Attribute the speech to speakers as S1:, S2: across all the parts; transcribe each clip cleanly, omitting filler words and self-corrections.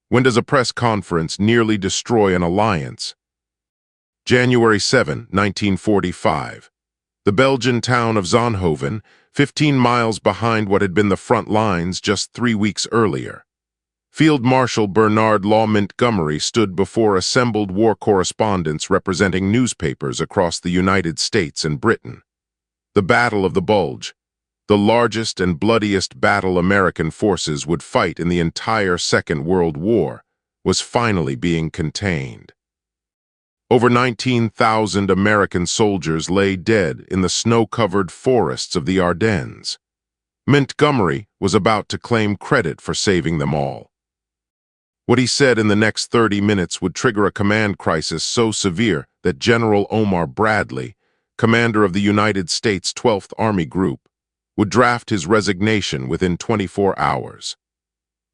S1: When does a press conference nearly destroy an alliance? January 7, 1945. The Belgian town of Zonhoven, 15 miles behind what had been the front lines just 3 weeks earlier. Field Marshal Bernard L. Montgomery stood before assembled war correspondents representing newspapers across the United States and Britain. The Battle of the Bulge, the largest and bloodiest battle American forces would fight in the entire Second World War, was finally being contained. Over 19,000 American soldiers lay dead in the snow-covered forests of the Ardennes. Montgomery was about to claim credit for saving them all. What he said in the next 30 minutes would trigger a command crisis so severe that General Omar Bradley, commander of the United States 12th Army Group, would draft his resignation within 24 hours.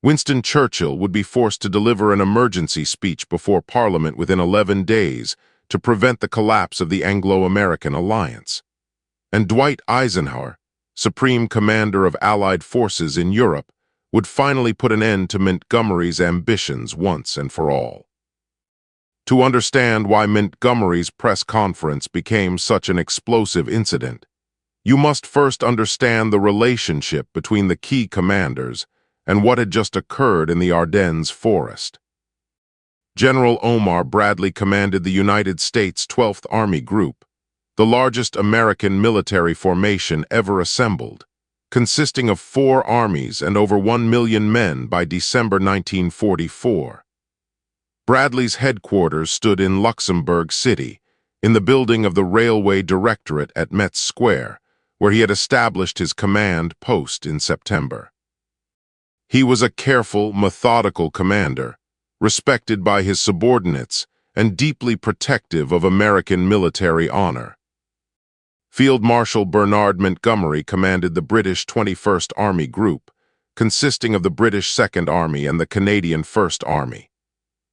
S1: Winston Churchill would be forced to deliver an emergency speech before Parliament within 11 days to prevent the collapse of the Anglo-American alliance. And Dwight Eisenhower, Supreme Commander of Allied forces in Europe, would finally put an end to Montgomery's ambitions once and for all. To understand why Montgomery's press conference became such an explosive incident, you must first understand the relationship between the key commanders and what had just occurred in the Ardennes forest. General Omar Bradley commanded the United States 12th Army Group, the largest American military formation ever assembled, consisting of 4 armies and over 1 million men by December 1944. Bradley's headquarters stood in Luxembourg City, in the building of the Railway Directorate at Metz Square, where he had established his command post in September. He was a careful, methodical commander, respected by his subordinates and deeply protective of American military honor. Field Marshal Bernard Montgomery commanded the British 21st Army Group, consisting of the British Second Army and the Canadian First Army.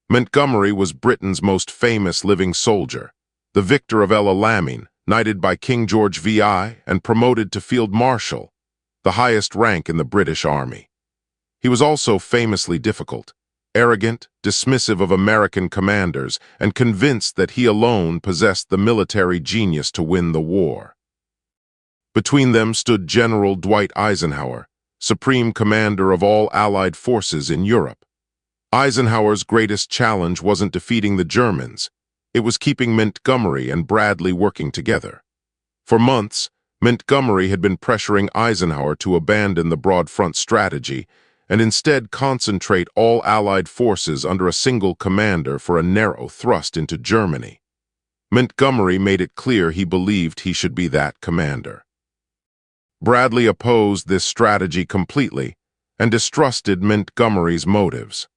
S1: Montgomery was Britain's most famous living soldier, the victor of El Alamein, knighted by King George VI and promoted to Field Marshal, the highest rank in the British Army. He was also famously difficult, arrogant, dismissive of American commanders, and convinced that he alone possessed the military genius to win the war. Between them stood General Dwight Eisenhower, Supreme Commander of all Allied forces in Europe. Eisenhower's greatest challenge wasn't defeating the Germans, it was keeping Montgomery and Bradley working together. For months, Montgomery had been pressuring Eisenhower to abandon the broad front strategy and instead concentrate all Allied forces under a single commander for a narrow thrust into Germany. Montgomery made it clear he believed he should be that commander. Bradley opposed this strategy completely and distrusted Montgomery's motives.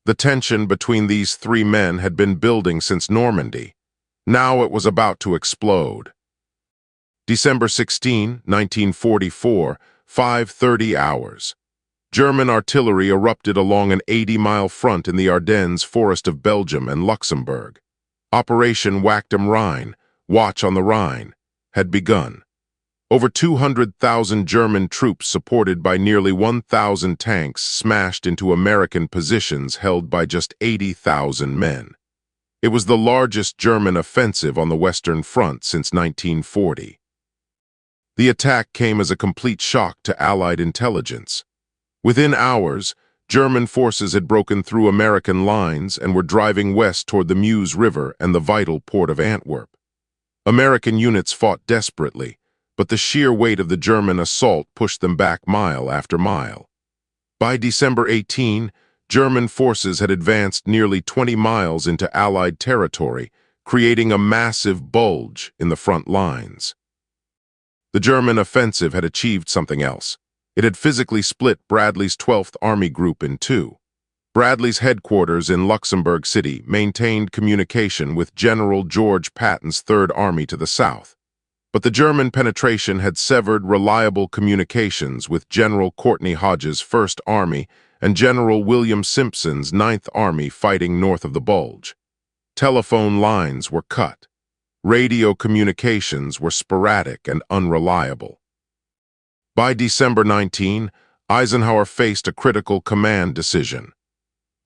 S1: The tension between these 3 men had been building since Normandy. Now it was about to explode. December 16, 1944, 5:30 hours. German artillery erupted along an 80-mile front in the Ardennes forest of Belgium and Luxembourg. Operation Wacht am Rhein, Watch on the Rhine, had begun. Over 200,000 German troops supported by nearly 1,000 tanks smashed into American positions held by just 80,000 men. It was the largest German offensive on the Western Front since 1940. The attack came as a complete shock to Allied intelligence. Within hours, German forces had broken through American lines and were driving west toward the Meuse River and the vital port of Antwerp. American units fought desperately, but the sheer weight of the German assault pushed them back mile after mile. By December 18, German forces had advanced nearly 20 miles into Allied territory, creating a massive bulge in the front lines. The German offensive had achieved something else. It had physically split Bradley's 12th Army Group in 2. Bradley's headquarters in Luxembourg City maintained communication with General George Patton's 3rd Army to the south. But the German penetration had severed reliable communications with General Courtney Hodges' 1st Army and General William Simpson's 9th Army fighting north of the Bulge. Telephone lines were cut. Radio communications were sporadic and unreliable. By December 19, Eisenhower faced a critical command decision.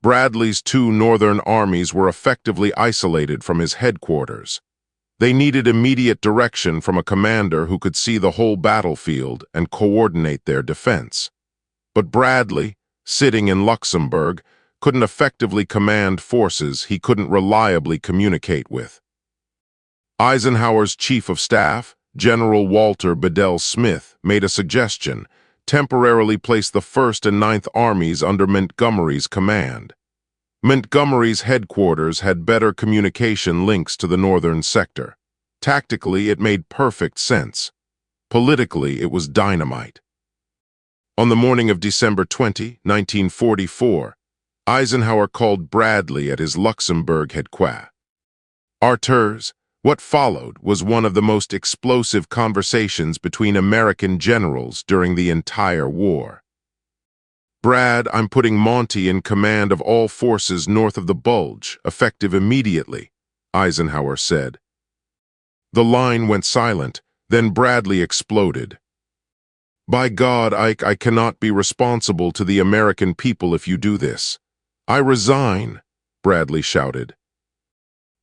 S1: Bradley's two northern armies were effectively isolated from his headquarters. They needed immediate direction from a commander who could see the whole battlefield and coordinate their defense. But Bradley, sitting in Luxembourg, couldn't effectively command forces he couldn't reliably communicate with. Eisenhower's chief of staff, General Walter Bedell Smith, made a suggestion: temporarily place the 1st and 9th Armies under Montgomery's command. Montgomery's headquarters had better communication links to the northern sector. Tactically, it made perfect sense. Politically, it was dynamite. On the morning of December 20, 1944, Eisenhower called Bradley at his Luxembourg headquarters. What followed was one of the most explosive conversations between American generals during the entire war. "Brad, I'm putting Monty in command of all forces north of the Bulge, effective immediately," Eisenhower said. The line went silent, then Bradley exploded. "By God, Ike, I cannot be responsible to the American people if you do this. I resign," Bradley shouted.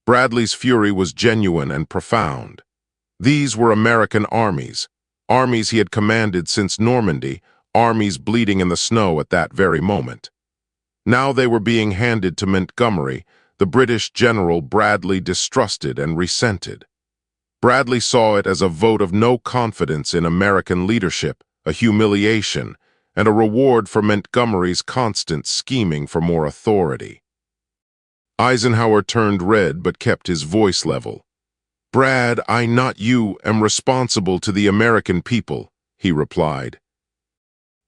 S1: Bradley's fury was genuine and profound. These were American armies he had commanded since Normandy, armies bleeding in the snow at that very moment. Now they were being handed to Montgomery, the British general Bradley distrusted and resented. Bradley saw it as a vote of no confidence in American leadership, a humiliation, and a reward for Montgomery's constant scheming for more authority. Eisenhower turned red but kept his voice level. "Brad, I, not you, am responsible to the American people," he replied.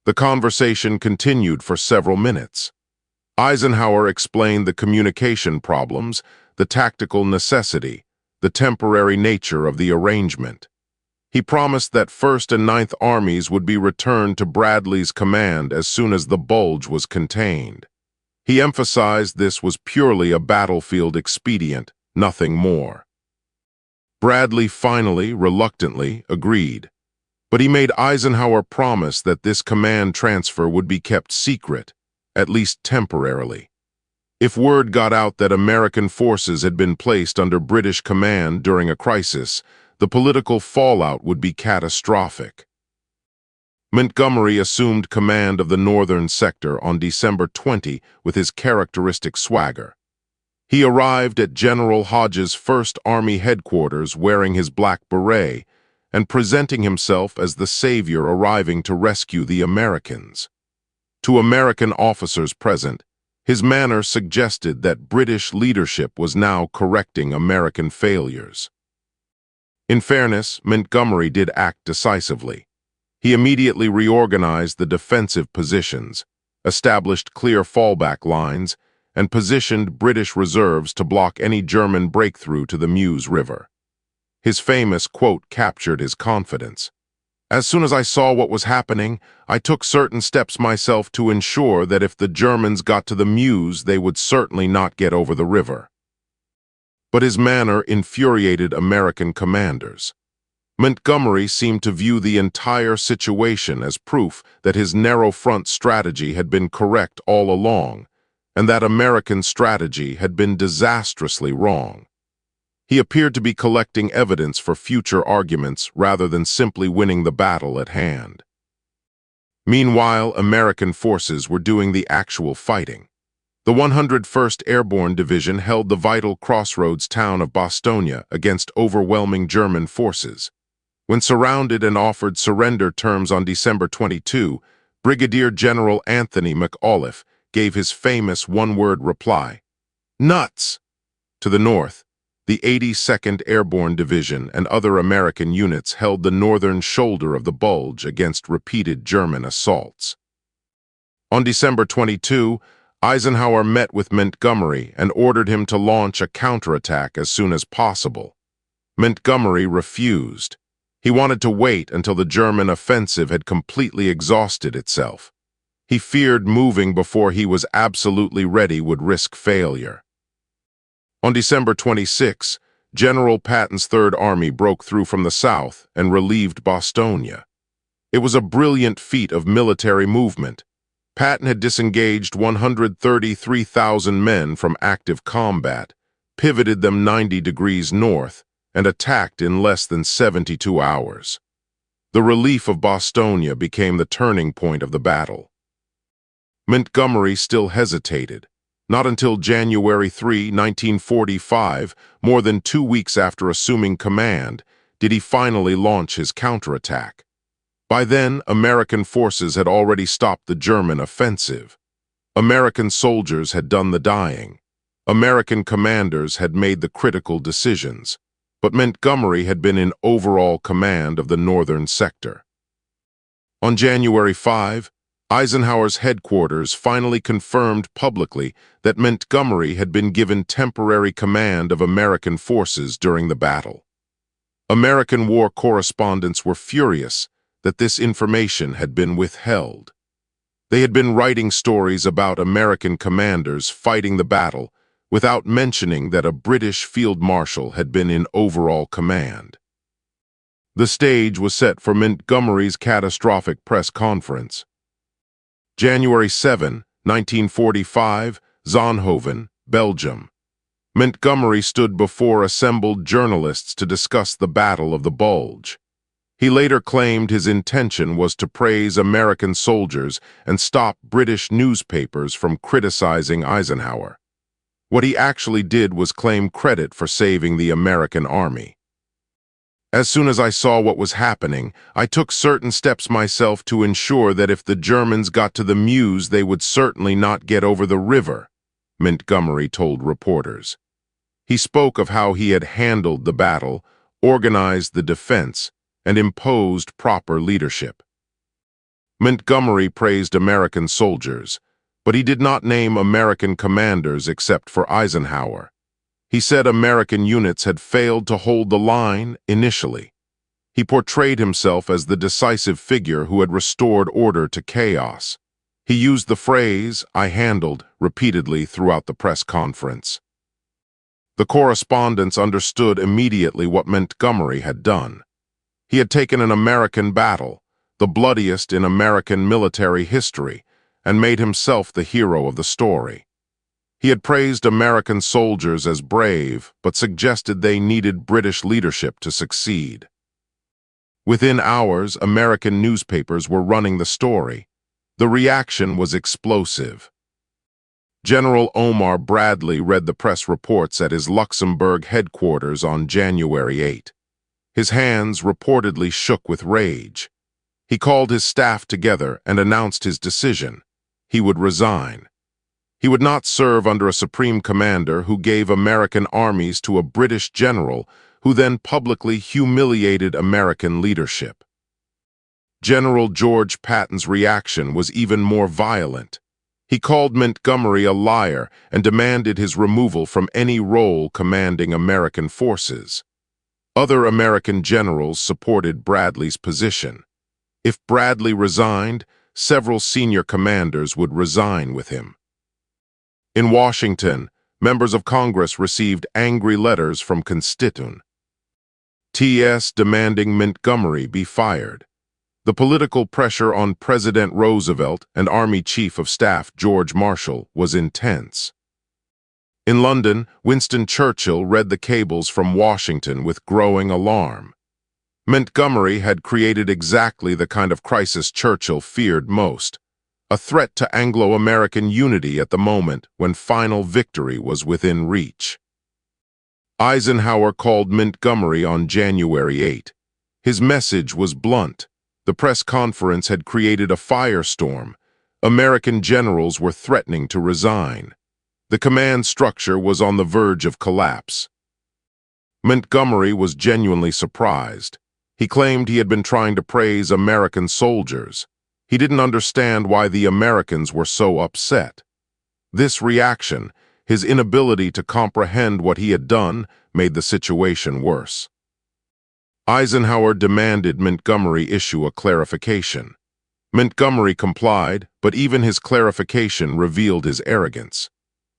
S1: The conversation continued for several minutes. Eisenhower explained the communication problems, the tactical necessity, the temporary nature of the arrangement. He promised that 1st and 9th Armies would be returned to Bradley's command as soon as the Bulge was contained. He emphasized this was purely a battlefield expedient, nothing more. Bradley finally, reluctantly, agreed. But he made Eisenhower promise that this command transfer would be kept secret, at least temporarily. If word got out that American forces had been placed under British command during a crisis, the political fallout would be catastrophic. Montgomery assumed command of the northern sector on December 20 with his characteristic swagger. He arrived at General Hodge's 1st Army headquarters wearing his black beret and presenting himself as the savior arriving to rescue the Americans. To American officers present, his manner suggested that British leadership was now correcting American failures. In fairness, Montgomery did act decisively. He immediately reorganized the defensive positions, established clear fallback lines, and positioned British reserves to block any German breakthrough to the Meuse River. His famous quote captured his confidence. "As soon as I saw what was happening, I took certain steps myself to ensure that if the Germans got to the Meuse, they would certainly not get over the river." But his manner infuriated American commanders. Montgomery seemed to view the entire situation as proof that his narrow front strategy had been correct all along, and that American strategy had been disastrously wrong. He appeared to be collecting evidence for future arguments rather than simply winning the battle at hand. Meanwhile, American forces were doing the actual fighting. The 101st Airborne Division held the vital crossroads town of Bastogne against overwhelming German forces. When surrounded and offered surrender terms on December 22, Brigadier General Anthony McAuliffe gave his famous one-word reply: "Nuts!" To the north, the 82nd Airborne Division and other American units held the northern shoulder of the Bulge against repeated German assaults. On December 22, Eisenhower met with Montgomery and ordered him to launch a counterattack as soon as possible. Montgomery refused. He wanted to wait until the German offensive had completely exhausted itself. He feared moving before he was absolutely ready would risk failure. On December 26, General Patton's Third Army broke through from the south and relieved Bastogne. It was a brilliant feat of military movement. Patton had disengaged 133,000 men from active combat, pivoted them 90 degrees north, and attacked in less than 72 hours. The relief of Bostonia became the turning point of the battle. Montgomery still hesitated. Not until January 3, 1945, more than 2 weeks after assuming command, did he finally launch his counterattack. By then, American forces had already stopped the German offensive. American soldiers had done the dying. American commanders had made the critical decisions, but Montgomery had been in overall command of the northern sector. On January 5, Eisenhower's headquarters finally confirmed publicly that Montgomery had been given temporary command of American forces during the battle. American war correspondents were furious that this information had been withheld. They had been writing stories about American commanders fighting the battle without mentioning that a British field marshal had been in overall command. The stage was set for Montgomery's catastrophic press conference. January 7, 1945, Zonhoven, Belgium. Montgomery stood before assembled journalists to discuss the Battle of the Bulge. He later claimed his intention was to praise American soldiers and stop British newspapers from criticizing Eisenhower. What he actually did was claim credit for saving the American army. As soon as I saw what was happening, I took certain steps myself to ensure that if the Germans got to the Meuse, they would certainly not get over the river, Montgomery told reporters. He spoke of how he had handled the battle, organized the defense, and imposed proper leadership. Montgomery praised American soldiers, but he did not name American commanders except for Eisenhower. He said American units had failed to hold the line initially. He portrayed himself as the decisive figure who had restored order to chaos. He used the phrase, "I handled," repeatedly throughout the press conference. The correspondents understood immediately what Montgomery had done. He had taken an American battle, the bloodiest in American military history, and made himself the hero of the story. He had praised American soldiers as brave, but suggested they needed British leadership to succeed. Within hours, American newspapers were running the story. The reaction was explosive. General Omar Bradley read the press reports at his Luxembourg headquarters on January 8. His hands reportedly shook with rage. He called his staff together and announced his decision. He would resign. He would not serve under a supreme commander who gave American armies to a British general who then publicly humiliated American leadership. General George Patton's reaction was even more violent. He called Montgomery a liar and demanded his removal from any role commanding American forces. Other American generals supported Bradley's position. If Bradley resigned, several senior commanders would resign with him. In Washington, members of Congress received angry letters from constituents demanding Montgomery be fired. The political pressure on President Roosevelt and Army Chief of Staff George Marshall was intense. In London, Winston Churchill read the cables from Washington with growing alarm. Montgomery had created exactly the kind of crisis Churchill feared most, a threat to Anglo-American unity at the moment when final victory was within reach. Eisenhower called Montgomery on January 8. His message was blunt. The press conference had created a firestorm. American generals were threatening to resign. The command structure was on the verge of collapse. Montgomery was genuinely surprised. He claimed he had been trying to praise American soldiers. He didn't understand why the Americans were so upset. This reaction, his inability to comprehend what he had done, made the situation worse. Eisenhower demanded Montgomery issue a clarification. Montgomery complied, but even his clarification revealed his arrogance.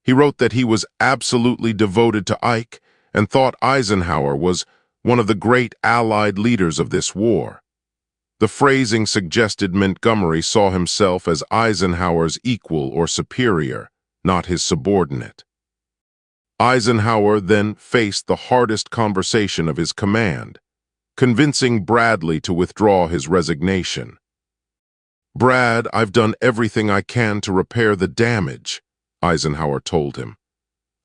S1: He wrote that he was absolutely devoted to Ike and thought Eisenhower was one of the great Allied leaders of this war. The phrasing suggested Montgomery saw himself as Eisenhower's equal or superior, not his subordinate. Eisenhower then faced the hardest conversation of his command, convincing Bradley to withdraw his resignation. "Brad, I've done everything I can to repair the damage," Eisenhower told him.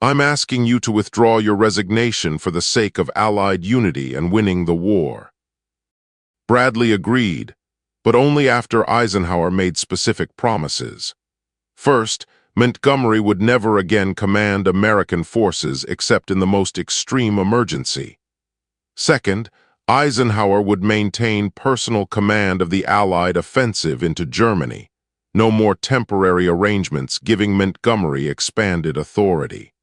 S1: "I'm asking you to withdraw your resignation for the sake of Allied unity and winning the war." Bradley agreed, but only after Eisenhower made specific promises. First, Montgomery would never again command American forces except in the most extreme emergency. Second, Eisenhower would maintain personal command of the Allied offensive into Germany. No more temporary arrangements, giving Montgomery expanded authority.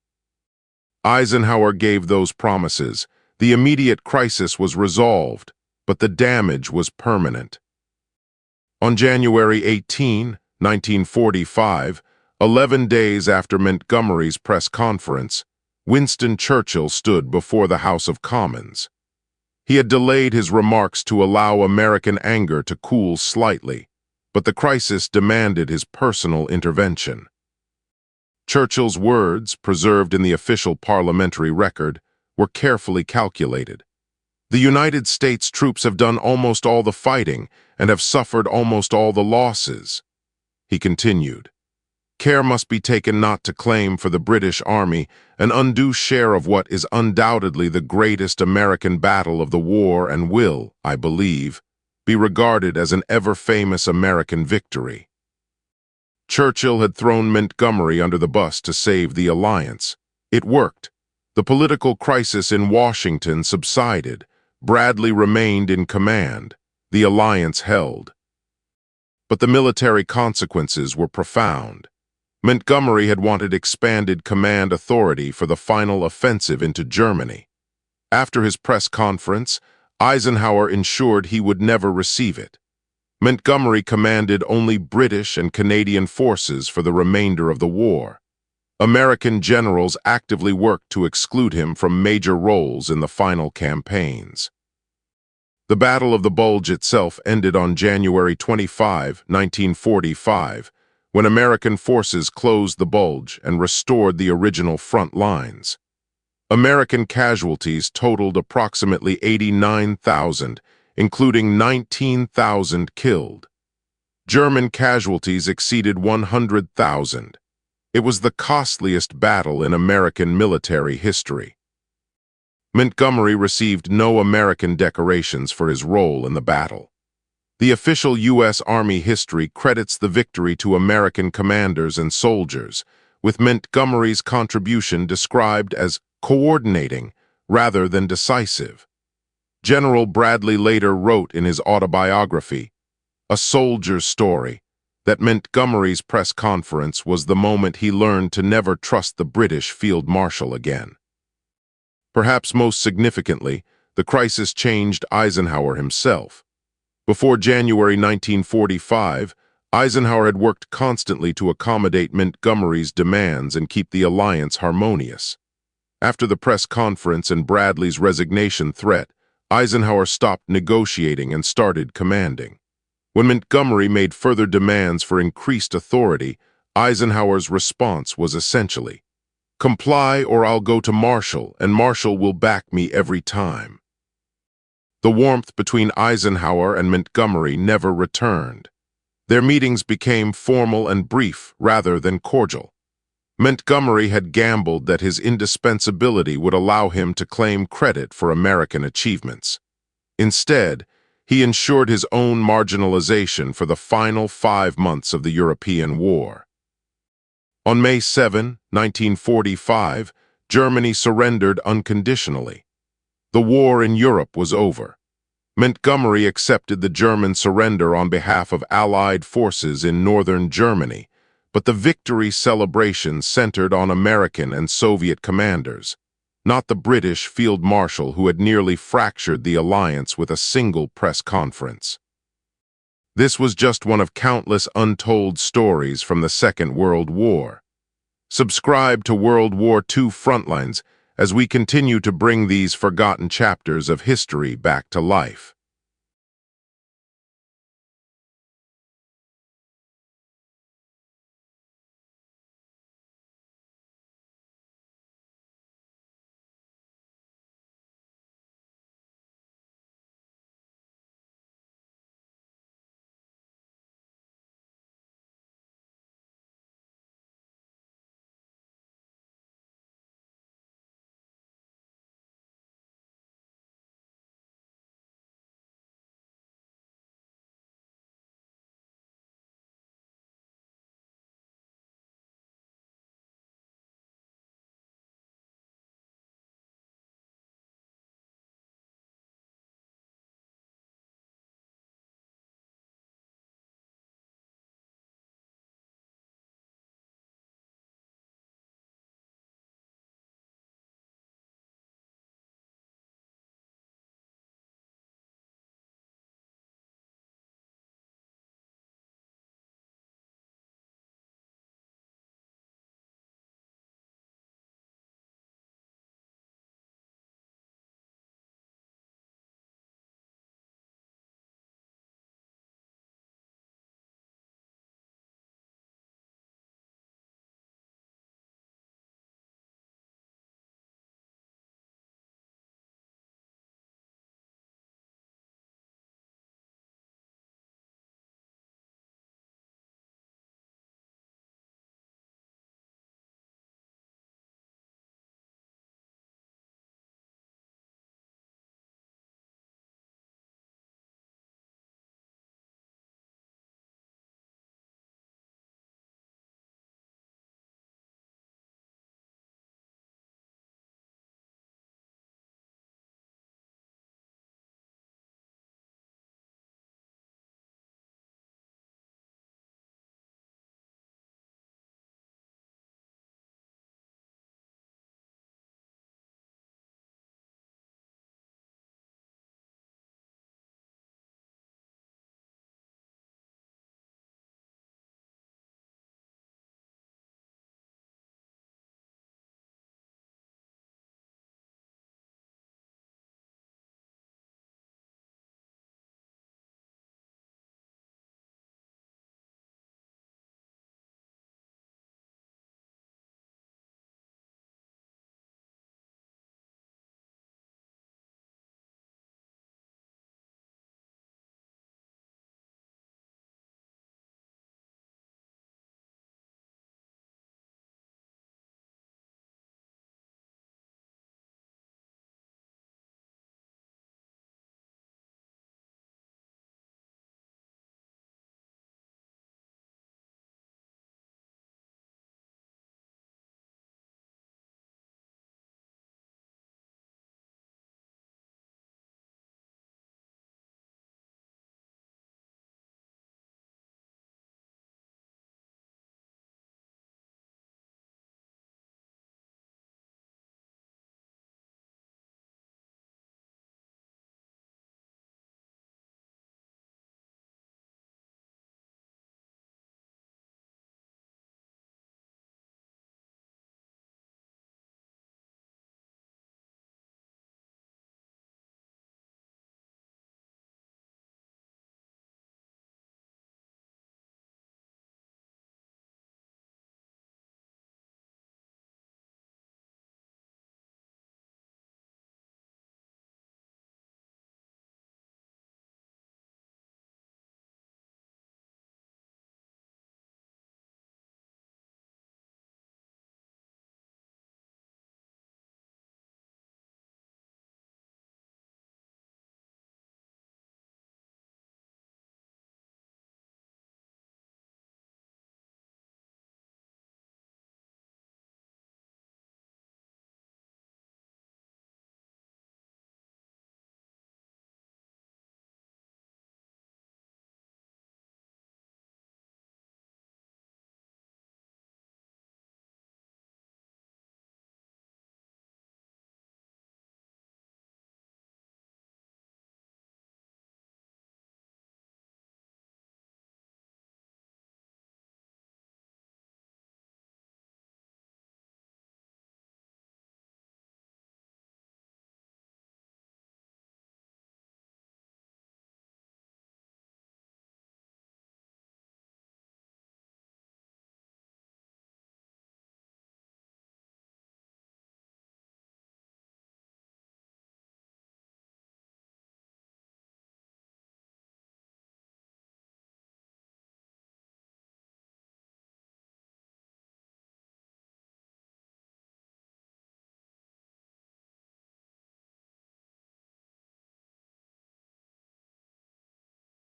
S1: Eisenhower gave those promises. The immediate crisis was resolved, but the damage was permanent. On January 18, 1945, 11 days after Montgomery's press conference, Winston Churchill stood before the House of Commons. He had delayed his remarks to allow American anger to cool slightly, but the crisis demanded his personal intervention. Churchill's words, preserved in the official parliamentary record, were carefully calculated. "The United States troops have done almost all the fighting and have suffered almost all the losses." He continued, "Care must be taken not to claim for the British Army an undue share of what is undoubtedly the greatest American battle of the war and will, I believe, be regarded as an ever-famous American victory." Churchill had thrown Montgomery under the bus to save the alliance. It worked. The political crisis in Washington subsided. Bradley remained in command. The alliance held. But the military consequences were profound. Montgomery had wanted expanded command authority for the final offensive into Germany. After his press conference, Eisenhower ensured he would never receive it. Montgomery commanded only British and Canadian forces for the remainder of the war. American generals actively worked to exclude him from major roles in the final campaigns. The Battle of the Bulge itself ended on January 25, 1945, when American forces closed the Bulge and restored the original front lines. American casualties totaled approximately 89,000, including 19,000 killed. German casualties exceeded 100,000. It was the costliest battle in American military history. Montgomery received no American decorations for his role in the battle. The official U.S. Army history credits the victory to American commanders and soldiers, with Montgomery's contribution described as coordinating rather than decisive. General Bradley later wrote in his autobiography, "A Soldier's Story," that Montgomery's press conference was the moment he learned to never trust the British field marshal again. Perhaps most significantly, the crisis changed Eisenhower himself. Before January 1945, Eisenhower had worked constantly to accommodate Montgomery's demands and keep the alliance harmonious. After the press conference and Bradley's resignation threat, Eisenhower stopped negotiating and started commanding. When Montgomery made further demands for increased authority, Eisenhower's response was essentially, "Comply or I'll go to Marshall, and Marshall will back me every time." The warmth between Eisenhower and Montgomery never returned. Their meetings became formal and brief rather than cordial. Montgomery had gambled that his indispensability would allow him to claim credit for American achievements. Instead, he ensured his own marginalization for the final 5 months of the European War. On May 7, 1945, Germany surrendered unconditionally. The war in Europe was over. Montgomery accepted the German surrender on behalf of Allied forces in northern Germany, but the victory celebration centered on American and Soviet commanders, not the British field marshal who had nearly fractured the alliance with a single press conference. This was just one of countless untold stories from the Second World War. Subscribe to World War II Frontlines as we continue to bring these forgotten chapters of history back to life.